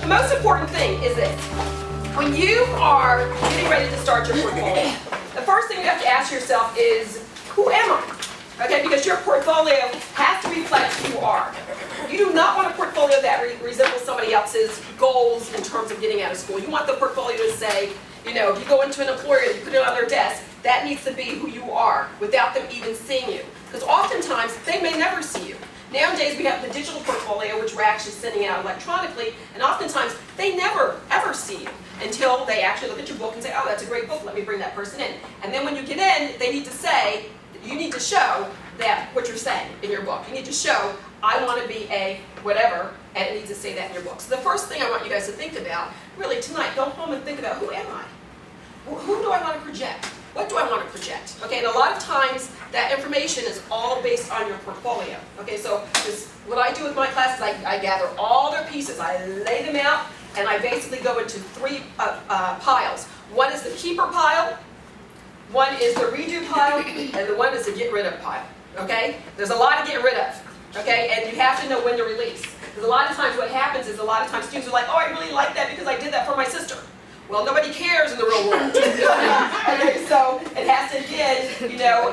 the most important thing is this. When you are getting ready to start your portfolio, the first thing you have to ask yourself is, who am I? Okay, because your portfolio has to reflect who you are. You do not want a portfolio that resembles somebody else's goals in terms of getting out of school. You want the portfolio to say, you know, if you go into an employer and you put it on their desk, that needs to be who you are without them even seeing you. Because oftentimes, they may never see you. Nowadays, we have the digital portfolio, which we're actually sending out electronically, and oftentimes, they never, ever see you until they actually look at your book and say, oh, that's a great book, let me bring that person in. And then when you get in, they need to say, you need to show that what you're saying in your book. You need to show, I want to be a whatever, and it needs to say that in your book. So the first thing I want you guys to think about, really tonight, go home and think about, who am I? Who do I want to project? What do I want to project? Okay, and a lot of times that information is all based on your portfolio. Okay, so what I do with my classes, I gather all their pieces, I lay them out, and I basically go into three piles. One is the keeper pile, one is the redo pile, and the one is the get rid of pile. Okay, there's a lot to get rid of. Okay, and you have to know when to release. Because a lot of times what happens is a lot of times students are like, oh, I really like that because I did that for my sister. Well, nobody cares in the real world. Okay, so it has to, again, you know,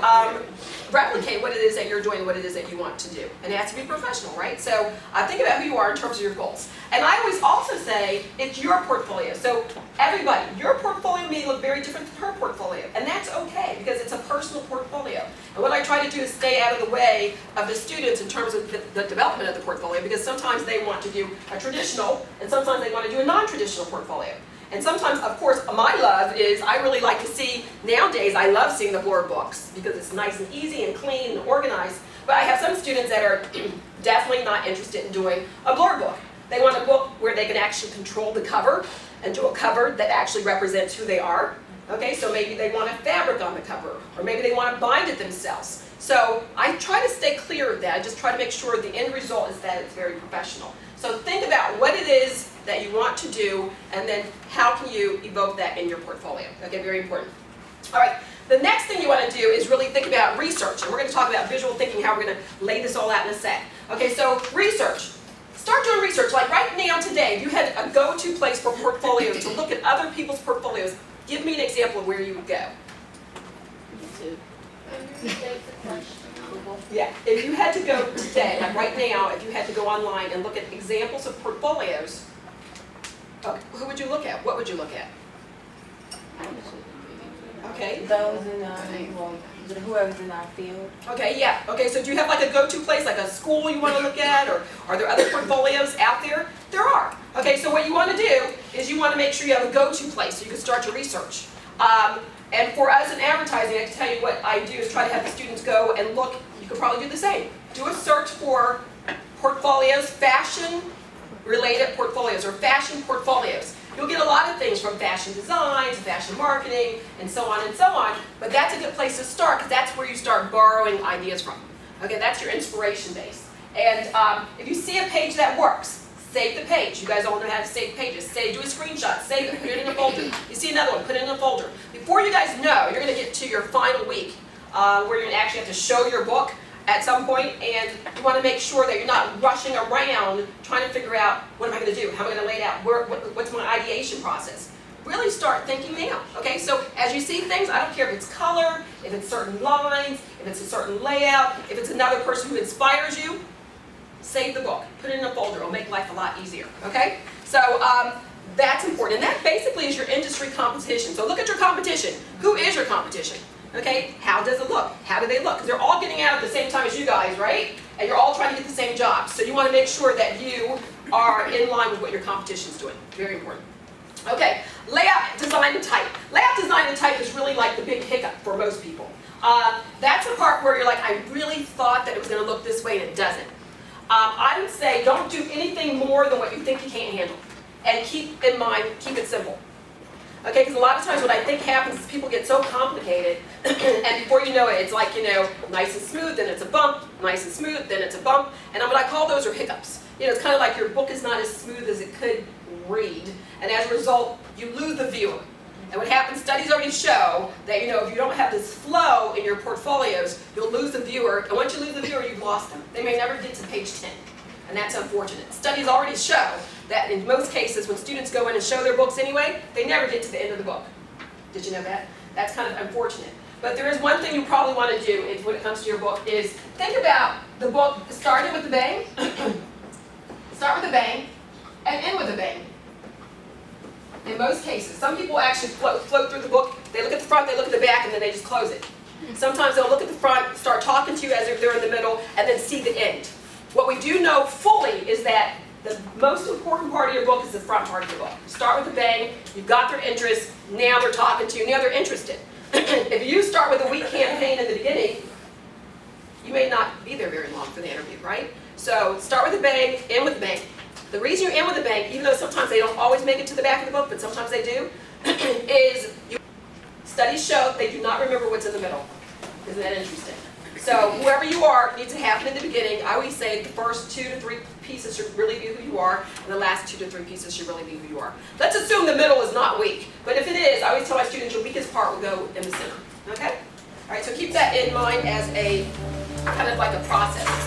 replicate what it is that you're doing, what it is that you want to do. And it has to be professional, right? So think about who you are in terms of your goals. And I always also say, it's your portfolio. So everybody, your portfolio may look very different than her portfolio. And that's okay, because it's a personal portfolio. And what I try to do is stay out of the way of the students in terms of the development of the portfolio, because sometimes they want to do a traditional, and sometimes they want to do a non-traditional portfolio. And sometimes, of course, my love is, I really like to see, nowadays I love seeing the Blurb books because it's nice and easy and clean and organized. But I have some students that are definitely not interested in doing a Blurb book. They want a book where they can actually control the cover and do a cover that actually represents who they are. Okay, so maybe they want a fabric on the cover, or maybe they want to bind it themselves. So I try to stay clear of that. I just try to make sure the end result is that it's very professional. So think about what it is that you want to do, and then how can you evoke that in your portfolio. Okay, very important. All right, the next thing you want to do is really think about research, and we're going to talk about visual thinking, how we're going to lay this all out in a sec. Okay, so research. Start doing research. Like right now today, if you had a go-to place for portfolios to look at other people's portfolios, give me an example of where you would go. YouTube. Yeah, if you had to go today, like right now, if you had to go online and look at examples of portfolios, who would you look at? What would you look at? Okay. Those in whoever's in our field. Okay, yeah. Okay, so do you have like a go-to place, like a school you want to look at, or are there other portfolios out there? There are. Okay, so what you want to do is you want to make sure you have a go-to place so you can start your research. And for us in advertising, I can tell you what I do is try to have the students go and look. You could probably do the same. Do a search for portfolios, fashion-related portfolios, or fashion portfolios. You'll get a lot of things from fashion design to fashion marketing and so on and so on, but that's a good place to start because that's where you start borrowing ideas from. Okay, that's your inspiration base. And if you see a page that works, save the page. You guys all know how to save pages. Do a screenshot, save it, put it in a folder. You see another one, put it in a folder. Before you guys know, you're going to get to your final week where you're going to actually have to show your book at some point, and you want to make sure that you're not rushing around trying to figure out, what am I going to do? How am I going to lay it out? What's my ideation process? Really start thinking now. Okay, so as you see things, I don't care if it's color, if it's certain lines, if it's a certain layout, if it's another person who inspires you, save the book. Put it in a folder. It'll make life a lot easier. Okay? So that's important. And that basically is your industry competition. So look at your competition. Who is your competition? Okay? How does it look? How do they look? Because they're all getting out at the same time as you guys, right? And you're all trying to get the same job. So you want to make sure that you are in line with what your competition is doing. Very important. Okay, layout, design, and type. Layout, design, and type is really like the big hiccup for most people. That's the part where you're like, I really thought that it was going to look this way and it doesn't. I would say don't do anything more than what you think you can't handle. And keep in mind, keep it simple. Okay, because a lot of times what I think happens is people get so complicated, and before you know it, it's like, you know, nice and smooth, then it's a bump, nice and smooth, then it's a bump, and what I call those are hiccups. You know, it's kind of like your book is not as smooth as it could read, and as a result, you lose the viewer. And what happens, studies already show that, you know, if you don't have this flow in your portfolios, you'll lose the viewer, and once you lose the viewer, you've lost them. They may never get to page 10. and that's unfortunate. Studies already show that in most cases, when students go in and show their books anyway, they never get to the end of the book. Did you know that? That's kind of unfortunate. But there is one thing you probably want to do when it comes to your book is think about the book starting with a bang, start with a bang, and end with a bang. In most cases. Some people actually float through the book. They look at the front, they look at the back, and then they just close it. Sometimes they'll look at the front, start talking to you as if they're in the middle, and then see the end. What we do know fully is that the most important part of your book is the front part of your book. Start with a bang, you've got their interest, now they're talking to you, now they're interested. If you start with a weak campaign in the beginning, you may not be there very long for the interview, right? So start with a bang, end with a bang. The reason you end with a bang, even though sometimes they don't always make it to the back of the book, but sometimes they do, is studies show they do not remember what's in the middle. Isn't that interesting? So whoever you are needs to happen in the beginning. I always say the first 2 to 3 pieces should really be who you are, and the last 2 to 3 pieces should really be who you are. Let's assume the middle is not weak, but if it is, I always tell my students your weakest part will go in the center. Okay? All right, so keep that in mind as a kind of like a process.